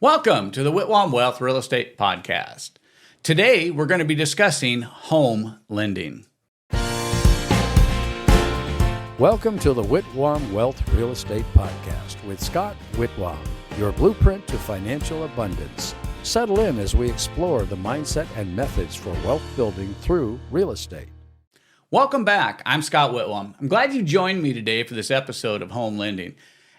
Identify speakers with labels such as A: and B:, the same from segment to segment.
A: Welcome to the Whitwam Wealth Real Estate Podcast. Today, we're going to be discussing home lending.
B: Welcome to the Whitwam Wealth Real Estate Podcast with Scott Whitwam, your blueprint to financial abundance. Settle in as we explore the mindset and methods for wealth building through real estate.
A: Welcome back. I'm Scott Whitwam. I'm glad you joined me today for this episode of home lending.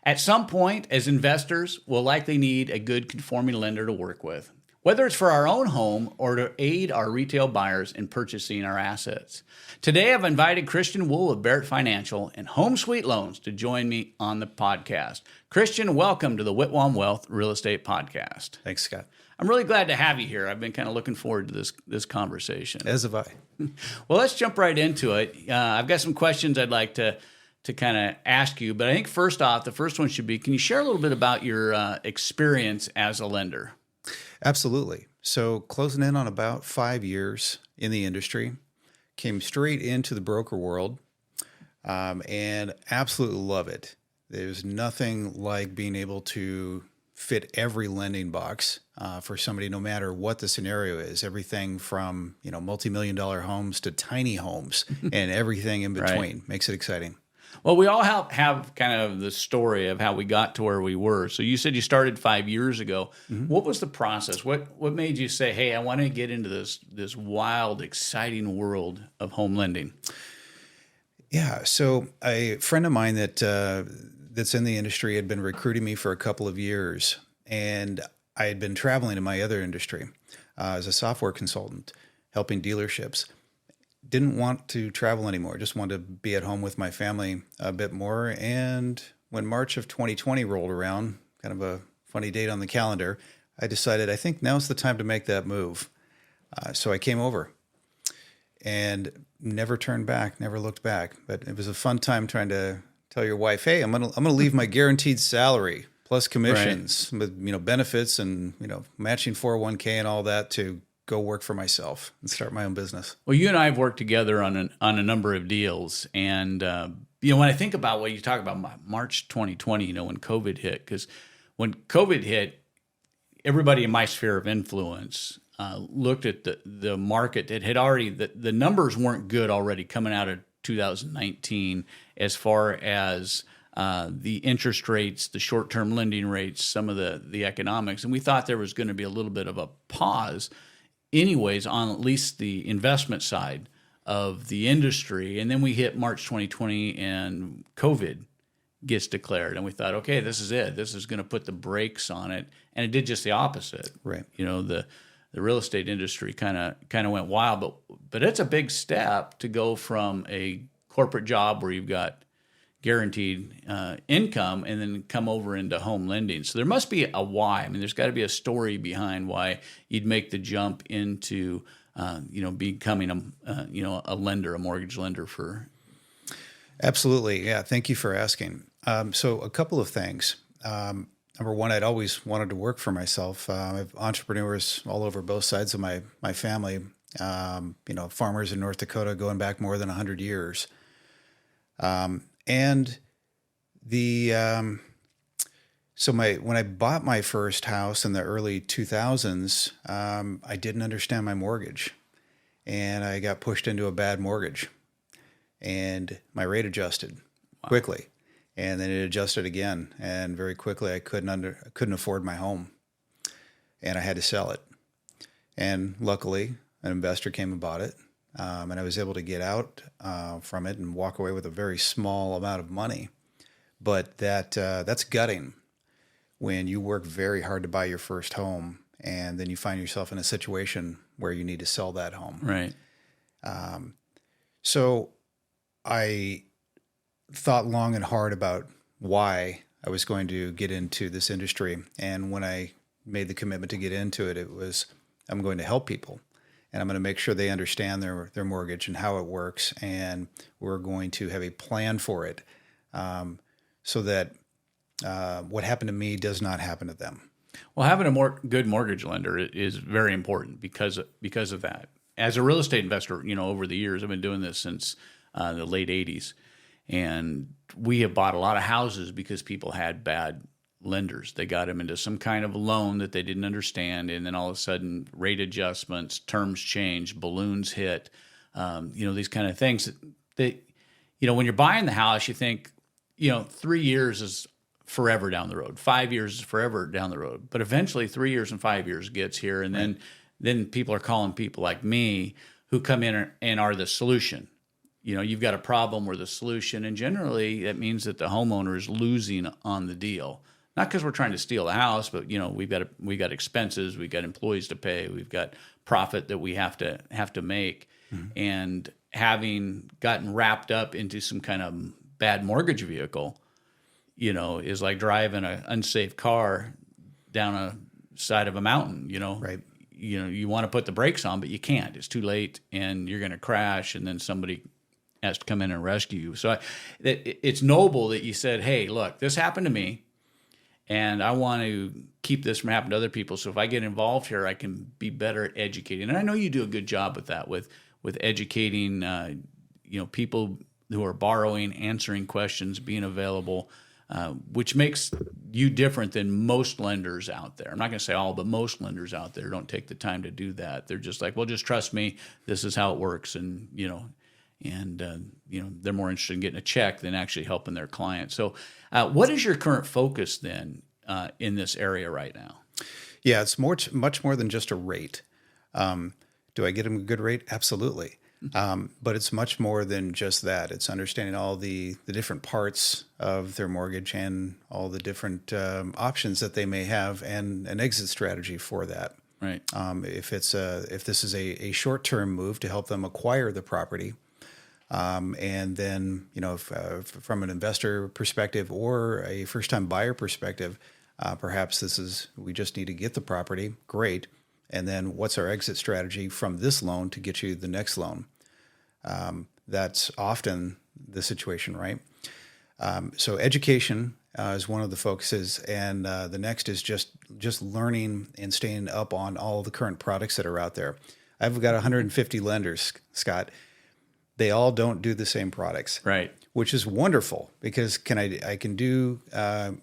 A: At some point, as investors, we'll likely need a good conforming lender to work with, whether it's for our own home or to aid our retail buyers in purchasing our assets. Today, I've invited Christian Wohl of Barrett Financial and Home Sweet Loans to join me on the podcast. Christian, welcome to the Whitwam Wealth Real Estate Podcast.
C: Thanks, Scott.
A: I'm really glad to have you here. I've been kind of looking forward to this conversation.
C: As have I.
A: Well, let's jump right into it. I've got some questions I'd like to kind of ask you, but I think first off, the first one should be, can you share a little bit about your experience as a lender?
C: Absolutely. So closing in on about 5 years in the industry, came straight into the broker world, and absolutely love it. There's nothing like being able to fit every lending box for somebody, no matter what the scenario is. Everything from multi-million-dollar homes to tiny homes and everything in between.
A: Right.
C: Makes it exciting.
A: Well, we all have kind of the story of how we got to where we were. So you said you started 5 years ago. Mm-hmm. What was the process? What made you say, hey, I want to get into this wild, exciting world of home lending?
C: Yeah. So a friend of mine that's in the industry had been recruiting me for a couple of years, and I had been traveling in my other industry as a software consultant, helping dealerships. Didn't want to travel anymore, just wanted to be at home with my family a bit more. And when March of 2020 rolled around, kind of a funny date on the calendar, I decided I think now's the time to make that move. So I came over and never turned back, never looked back. But it was a fun time trying to tell your wife, hey, I'm gonna leave my guaranteed salary plus commissions, right, with benefits and matching 401k and all that to go work for myself and start my own business.
A: Well, you and I have worked together on a number of deals, and when I think about what you talk about, March 2020, when COVID hit, because when COVID hit, everybody in my sphere of influence looked at the market that had already the numbers weren't good already coming out of 2019 as far as the interest rates, the short-term lending rates, some of the economics, and we thought there was going to be a little bit of a pause anyways, on at least the investment side of the industry. And then we hit March 2020 and COVID gets declared. And we thought, okay, this is it. This is going to put the brakes on it. And it did just the opposite.
C: Right.
A: The real estate industry kind of went wild. But it's a big step to go from a corporate job where you've got guaranteed income and then come over into home lending. So there must be a why. I mean, there's got to be a story behind why you'd make the jump into, becoming a lender, a mortgage lender for.
C: Absolutely. Yeah. Thank you for asking. So a couple of things. Number one, I'd always wanted to work for myself. I have entrepreneurs all over both sides of my family, farmers in North Dakota going back more than 100 years. And when I bought my first house in the early 2000s, I didn't understand my mortgage, and I got pushed into a bad mortgage, and my rate adjusted quickly, and then it adjusted again, and very quickly I couldn't afford my home, and I had to sell it. And luckily, an investor came and bought it. And I was able to get out from it and walk away with a very small amount of money. But that's gutting when you work very hard to buy your first home and then you find yourself in a situation where you need to sell that home.
A: Right.
C: So I thought long and hard about why I was going to get into this industry. And when I made the commitment to get into it, it was, I'm going to help people. And I'm going to make sure they understand their mortgage and how it works. And we're going to have a plan for it so that what happened to me does not happen to them.
A: Well, having a good mortgage lender is very important because of that. As a real estate investor, over the years, I've been doing this since the late 80s. And we have bought a lot of houses because people had bad lenders. They got them into some kind of loan that they didn't understand, and then all of a sudden, rate adjustments, terms change, balloons hit, these kind of things that when you're buying the house, you think, 3 years is forever down the road. 5 years is forever down the road. But eventually 3 years and 5 years gets here. And then people are calling people like me who come in and are the solution. You've got a problem, we're the solution. And generally that means that the homeowner is losing on the deal. Not because we're trying to steal the house, but we've got expenses, we've got employees to pay, we've got profit that we have to make. Mm-hmm. And having gotten wrapped up into some kind of bad mortgage vehicle, is like driving an unsafe car down a side of a mountain,
C: Right.
A: You want to put the brakes on, but you can't. It's too late and you're going to crash, and then somebody has to come in and rescue you. So it's noble that you said, hey, look, this happened to me and I want to keep this from happening to other people. So if I get involved here, I can be better at educating. And I know you do a good job with that, with educating, people who are borrowing, answering questions, being available, which makes you different than most lenders out there. I'm not going to say all, but most lenders out there don't take the time to do that. They're just like, well, just trust me. This is how it works. And, they're more interested in getting a check than actually helping their clients. So what is your current focus then in this area right now?
C: Yeah, it's much more than just a rate. Do I get them a good rate? Absolutely. But it's much more than just that. It's understanding all the different parts of their mortgage and all the different options that they may have, and an exit strategy for that.
A: Right.
C: If this is a short-term move to help them acquire the property, and then from an investor perspective or a first-time buyer perspective, perhaps we just need to get the property. Great. And then what's our exit strategy from this loan to get you the next loan? That's often the situation, right? So education is one of the focuses, and the next is just learning and staying up on all the current products that are out there. I've got 150 lenders, Scott. They all don't do the same products,
A: right?
C: Which is wonderful because I can do
A: Well,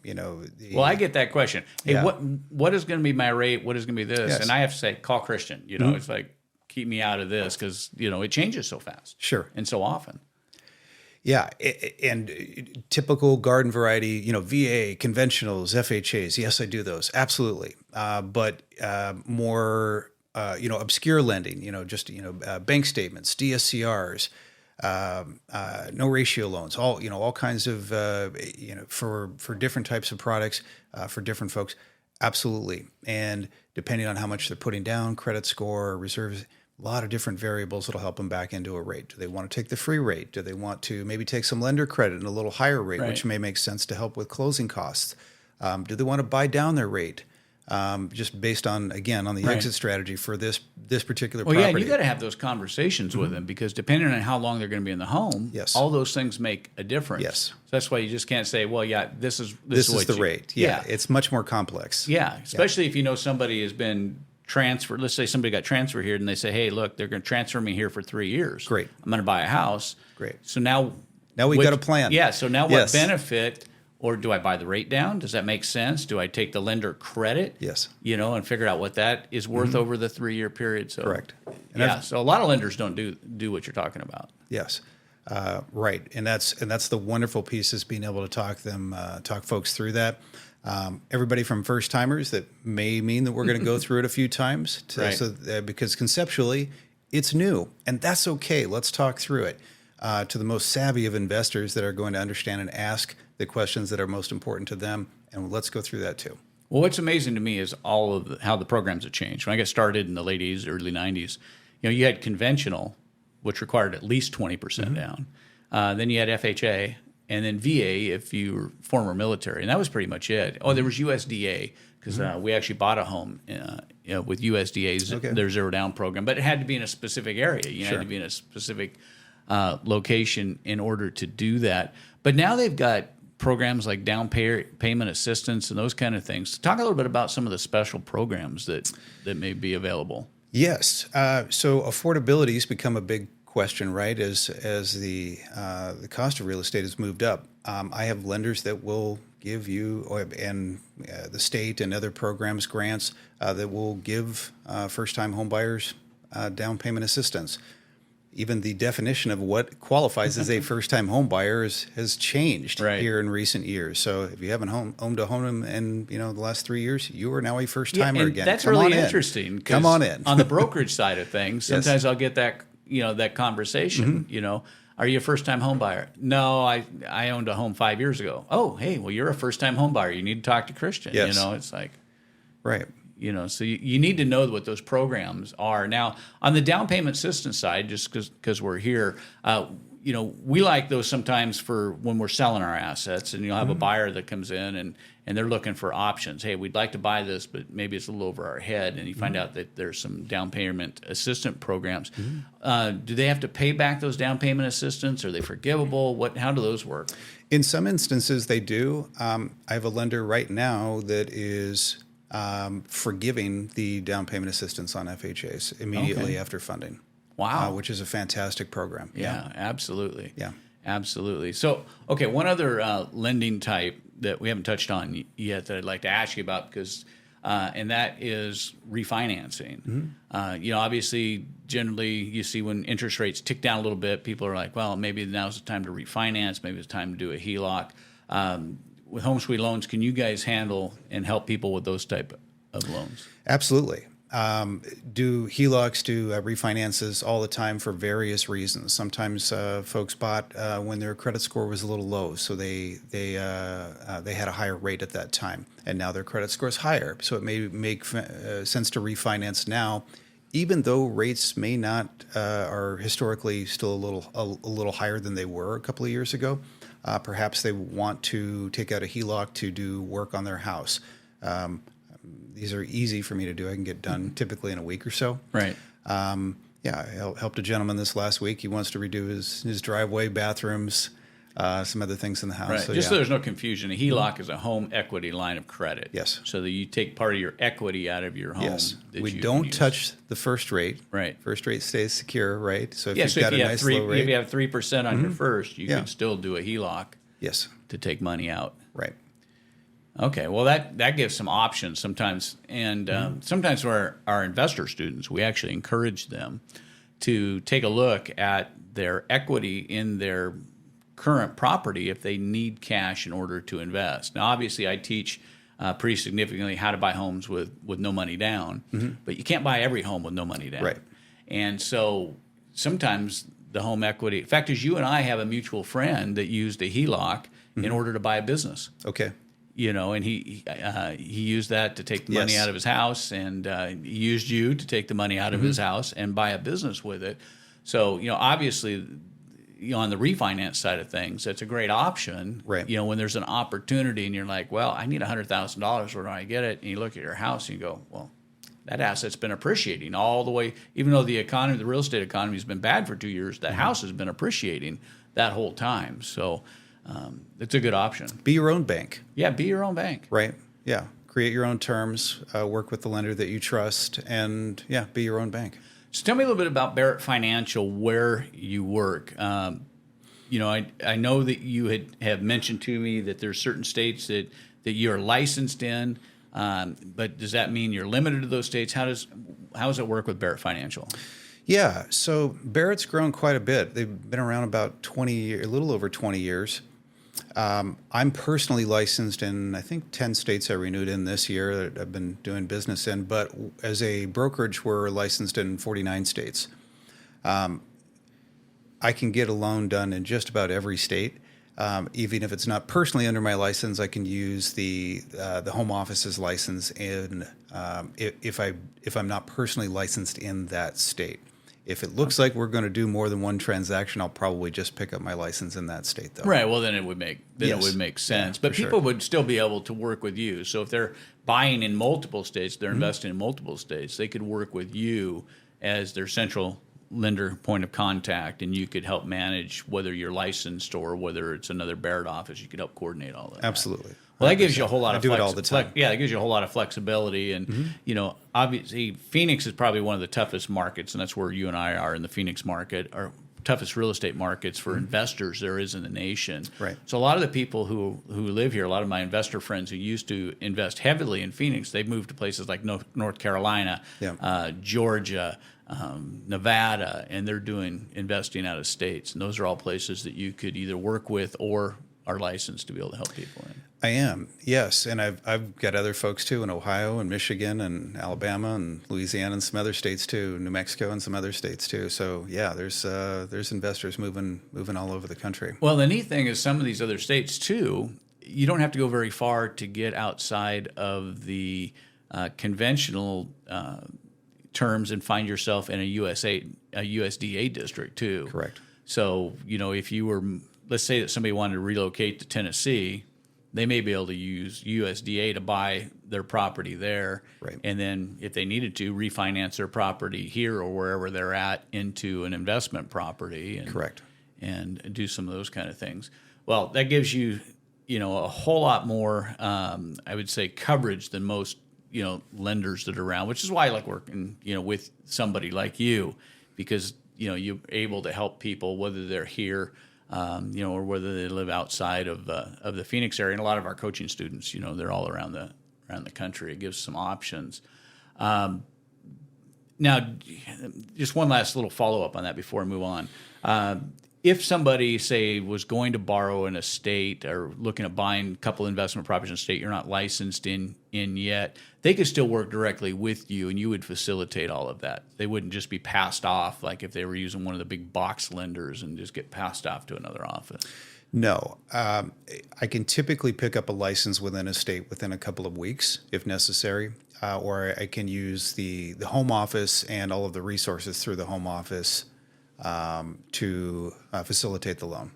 A: I get that question. Hey, yeah. What is going to be my rate? What is going to be this? Yes. And I have to say, call Christian. Mm-hmm. It's like, keep me out of this because it changes so fast.
C: Sure.
A: And so often.
C: Yeah, and typical garden variety, VA, conventionals, FHAs. Yes, I do those absolutely. But more, obscure lending. Bank statements, DSCRs, no ratio loans. All kinds of for different types of products for different folks. Absolutely, and depending on how much they're putting down, credit score, reserves. A lot of different variables that'll help them back into a rate. Do they want to take the free rate? Do they want to maybe take some lender credit and a little higher rate, right, which may make sense to help with closing costs? Do they want to buy down their rate just based on the right, exit strategy for this particular property?
A: Well, yeah, you got to have those conversations with them because depending on how long they're going to be in the home,
C: yes,
A: all those things make a difference.
C: Yes.
A: So that's why you just can't say, well, yeah, this is
C: the rate. Yeah, it's much more complex.
A: Yeah, especially if somebody has been transferred. Let's say somebody got transferred here and they say, hey, look, they're going to transfer me here for 3 years.
C: Great.
A: I'm going to buy a house.
C: Great.
A: So now
C: we've got a plan.
A: Yeah. So now what benefit, or do I buy the rate down? Does that make sense? Do I take the lender credit?
C: Yes.
A: And figure out what that is worth over the 3-year period. So
C: correct.
A: And so a lot of lenders don't do what you're talking about.
C: Yes. Right. And that's the wonderful piece, is being able to talk folks through that. Everybody from first timers, that may mean that we're going to go through it a few times
A: right,
C: because conceptually it's new, and that's okay. Let's talk through it to the most savvy of investors that are going to understand and ask the questions that are most important to them. And let's go through that too.
A: Well, what's amazing to me is all of how the programs have changed. When I got started in the late 80s, early 90s, you had conventional, which required at least 20% down. Then you had FHA, and then VA if you were former military, and that was pretty much it. Oh, there was USDA because we actually bought a home with USDA's their zero down program, but it had to be in a specific area. You had to be in a specific location in order to do that. But now they've got programs like down payment assistance and those kind of things. Talk a little bit about some of the special programs that may be available.
C: Yes. So affordability has become a big question, right? As the cost of real estate has moved up, I have lenders that will give you, and the state and other programs, grants that will give first-time home buyers down payment assistance. Even the definition of what qualifies as a first-time home buyer has changed here in recent years. So if you haven't owned a home in the last 3 years, you are now a first-timer again.
A: That's really interesting.
C: Come on in.
A: On the brokerage side of things, sometimes I'll get that that conversation. Are you a first-time home buyer? No, I owned a home 5 years ago. Oh, hey, well, you're a first-time home buyer. You need to talk to Christian.
C: Yes.
A: It's like,
C: right.
A: So you need to know what those programs are. Now, on the down payment assistance side, just because we're here, we like those sometimes for when we're selling our assets, and you'll have a buyer that comes in and they're looking for options. Hey, we'd like to buy this, but maybe it's a little over our head, and you find out that there's some down payment assistance programs. Do they have to pay back those down payment assistance? Are they forgivable? How do those work?
C: In some instances, they do. I have a lender right now that is forgiving the down payment assistance on FHAs immediately after funding.
A: Wow.
C: Which is a fantastic program.
A: Yeah, absolutely.
C: Yeah.
A: Absolutely. So, okay, one other lending type that we haven't touched on yet that I'd like to ask you about, because and that is refinancing. Obviously, generally, you see when interest rates tick down a little bit, people are like, well, maybe now's the time to refinance. Maybe it's time to do a HELOC. With Home Sweet Loans, can you guys handle and help people with those type of loans?
C: Absolutely. Do HELOCs, do refinances all the time for various reasons. Sometimes folks bought when their credit score was a little low, so they had a higher rate at that time, and now their credit score is higher. So it may make sense to refinance now, even though rates may not are historically still a little higher than they were a couple of years ago. Perhaps they want to take out a HELOC to do work on their house. These are easy for me to do. I can get done typically in a week or so.
A: Right.
C: I helped a gentleman this last week. He wants to redo his driveway, bathrooms, some other things in the house.
A: Right.
C: So,
A: so there's no confusion, a HELOC is a home equity line of credit.
C: Yes.
A: So that you take part of your equity out of your home.
C: Yes. We don't touch the first rate.
A: Right.
C: First rate stays secure, right? So if you've
A: so
C: got
A: if you
C: a
A: have
C: nice low rate.
A: if you have 3% on your first, you can still do a HELOC.
C: Yes.
A: To take money out.
C: Right.
A: Okay, well that gives some options sometimes, and sometimes for our investor students, we actually encourage them to take a look at their equity in their current property if they need cash in order to invest. Now, obviously, I teach pretty significantly how to buy homes with no money down, but you can't buy every home with no money down.
C: Right.
A: And so sometimes the home equity, in fact, is you and I have a mutual friend that used a HELOC in order to buy a business.
C: Okay.
A: And he used that to take the money out of his house, and he used you to take the money out of his house and buy a business with it. So, obviously, on the refinance side of things, that's a great option.
C: Right.
A: When there's an opportunity and you're like, well, I need $100,000, where do I get it? And you look at your house and you go, well, that asset's been appreciating all the way, even though the real estate economy has been bad for 2 years, that house has been appreciating that whole time. So it's a good option.
C: Be your own bank.
A: Yeah, be your own bank.
C: Right. Yeah. Create your own terms, work with the lender that you trust, and be your own bank.
A: So tell me a little bit about Barrett Financial, where you work. I know that you have mentioned to me that there's certain states that you're licensed in, but does that mean you're limited to those states? How does it work with Barrett Financial?
C: Yeah, so Barrett's grown quite a bit. They've been around about a little over 20 years. I'm personally licensed in, I think, 10 states I renewed in this year that I've been doing business in, but as a brokerage, we're licensed in 49 states. I can get a loan done in just about every state. Even if it's not personally under my license, I can use the home office's license if I'm not personally licensed in that state. If it looks like we're going to do more than one transaction, I'll probably just pick up my license in that state, though.
A: Right. Well, then it would make sense. But people would still be able to work with you. So if they're buying in multiple states, they're investing in multiple states, they could work with you as their central lender point of contact, and you could help manage whether you're licensed or whether it's another Barrett office. You could help coordinate all that.
C: Absolutely.
A: Well, that gives you a whole lot of
C: do it all the time.
A: that gives you a whole lot of flexibility, and obviously Phoenix is probably one of the toughest markets, and that's where you and I are in the Phoenix market. Or toughest real estate markets for investors there is in the nation.
C: Right.
A: So a lot of the people who live here, a lot of my investor friends who used to invest heavily in Phoenix, they've moved to places like North Carolina, Georgia, Nevada, and they're doing investing out of states. And those are all places that you could either work with or are licensed to be able to help people in.
C: I am, yes, and I've got other folks too in Ohio and Michigan and Alabama and Louisiana and some other states too, New Mexico and some other states too. So yeah, there's investors moving all over the country.
A: Well, the neat thing is some of these other states too, you don't have to go very far to get outside of the conventional terms and find yourself in a USDA district too.
C: Correct.
A: So if you were, let's say that somebody wanted to relocate to Tennessee, they may be able to use USDA to buy their property there.
C: Right.
A: And then if they needed to, refinance their property here or wherever they're at into an investment property. And,
C: Correct.
A: And do some of those kind of things. Well, that gives you, a whole lot more, I would say, coverage than most, lenders that are around, which is why I like working, with somebody like you, because, you're able to help people, whether they're here, or whether they live outside of the Phoenix area. And a lot of our coaching students, they're all around the country. It gives some options. Now, just one last little follow-up on that before I move on. If somebody, say, was going to borrow in a state or looking at buying a couple investment properties in a state you're not licensed in yet, they could still work directly with you, and you would facilitate all of that. They wouldn't just be passed off like if they were using one of the big box lenders and just get passed off to another office.
C: No. I can typically pick up a license within a state within a couple of weeks if necessary, or I can use the home office and all of the resources through the home office to facilitate the loan.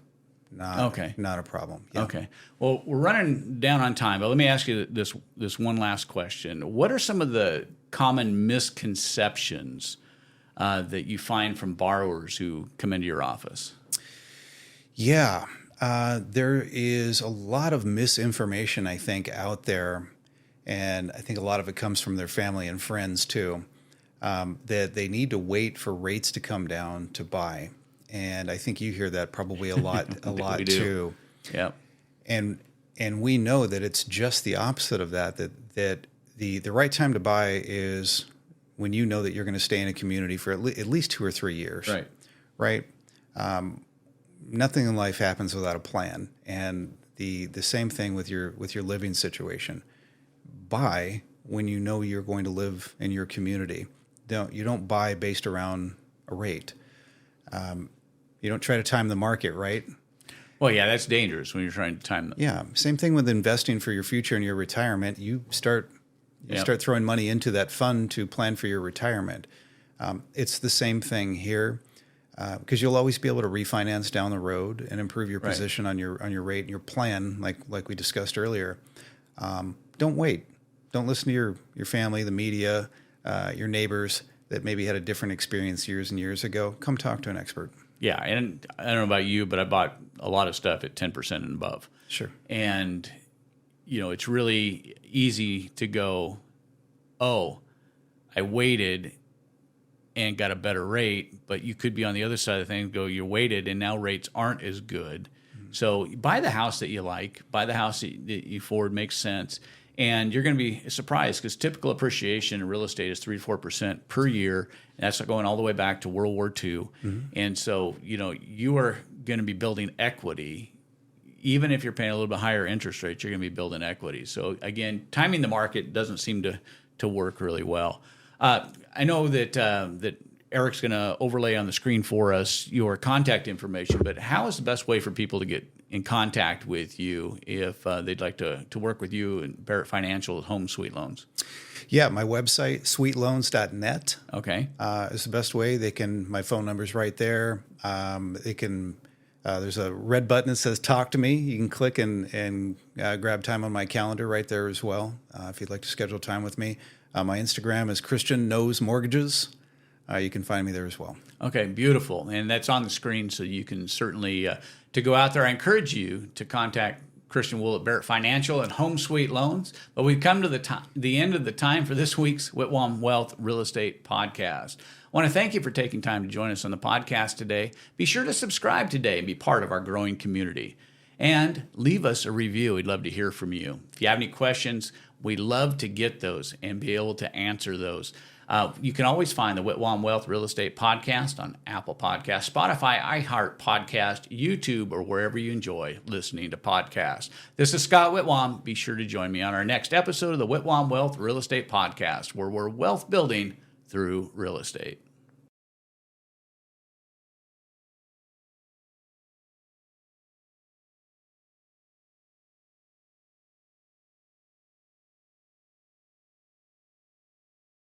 C: Not a problem. Yeah.
A: Okay. Well, we're running down on time, but let me ask you this one last question. What are some of the common misconceptions that you find from borrowers who come into your office?
C: Yeah. There is a lot of misinformation, I think, out there, and I think a lot of it comes from their family and friends too, that they need to wait for rates to come down to buy. And I think you hear that probably a lot too.
A: Yeah.
C: And we know that it's just the opposite of that the right time to buy is when you know that you're going to stay in a community for at least 2 or 3 years. Right. Nothing in life happens without a plan. And the same thing with your living situation. Buy when you know you're going to live in your community. You don't buy based around a rate. You don't try to time the market, right?
A: Well, yeah, that's dangerous when you're trying to time them.
C: Yeah, same thing with investing for your future and your retirement. You start throwing money into that fund to plan for your retirement. It's the same thing here, because you'll always be able to refinance down the road and improve your position on your rate and your plan, like we discussed earlier. Don't wait. Don't listen to your family, the media, your neighbors that maybe had a different experience years and years ago. Come talk to an expert.
A: Yeah, and I don't know about you, but I bought a lot of stuff at 10% and above.
C: Sure.
A: And, it's really easy to go, oh, I waited and got a better rate, but you could be on the other side of the thing and go, you waited and now rates aren't as good. Mm-hmm. So buy the house that you like, buy the house that you afford, makes sense. And you're going to be surprised because typical appreciation in real estate is 3 to 4% per year. And that's going all the way back to World War II. Mm-hmm. And so, you are going to be building equity. Even if you're paying a little bit higher interest rates, you're going to be building equity. So again, timing the market doesn't seem to work really well. I know that Eric's going to overlay on the screen for us your contact information, but how is the best way for people to get in contact with you if they'd like to work with you and Barrett Financial Home Sweet Loans?
C: Yeah, my website, sweetloans.net.
A: Okay.
C: Is the best way. My phone number's right there. There's a red button that says talk to me. You can click and grab time on my calendar right there as well. If you'd like to schedule time with me. My Instagram is Christian Knows Mortgages. You can find me there as well.
A: Okay, beautiful. And that's on the screen, so you can certainly, to go out there, I encourage you to contact Christian Wohl at Barrett Financial and Home Sweet Loans. But we've come to the end of the time for this week's Whitwam Wealth Real Estate Podcast. I want to thank you for taking time to join us on the podcast today. Be sure to subscribe today and be part of our growing community. And leave us a review. We'd love to hear from you. If you have any questions, we'd love to get those and be able to answer those. You can always find the Whitwam Wealth Real Estate Podcast on Apple Podcasts, Spotify, iHeart Podcast, YouTube, or wherever you enjoy listening to podcasts. This is Scott Whitwam. Be sure to join me on our next episode of the Whitwam Wealth Real Estate Podcast, where we're wealth building through real estate.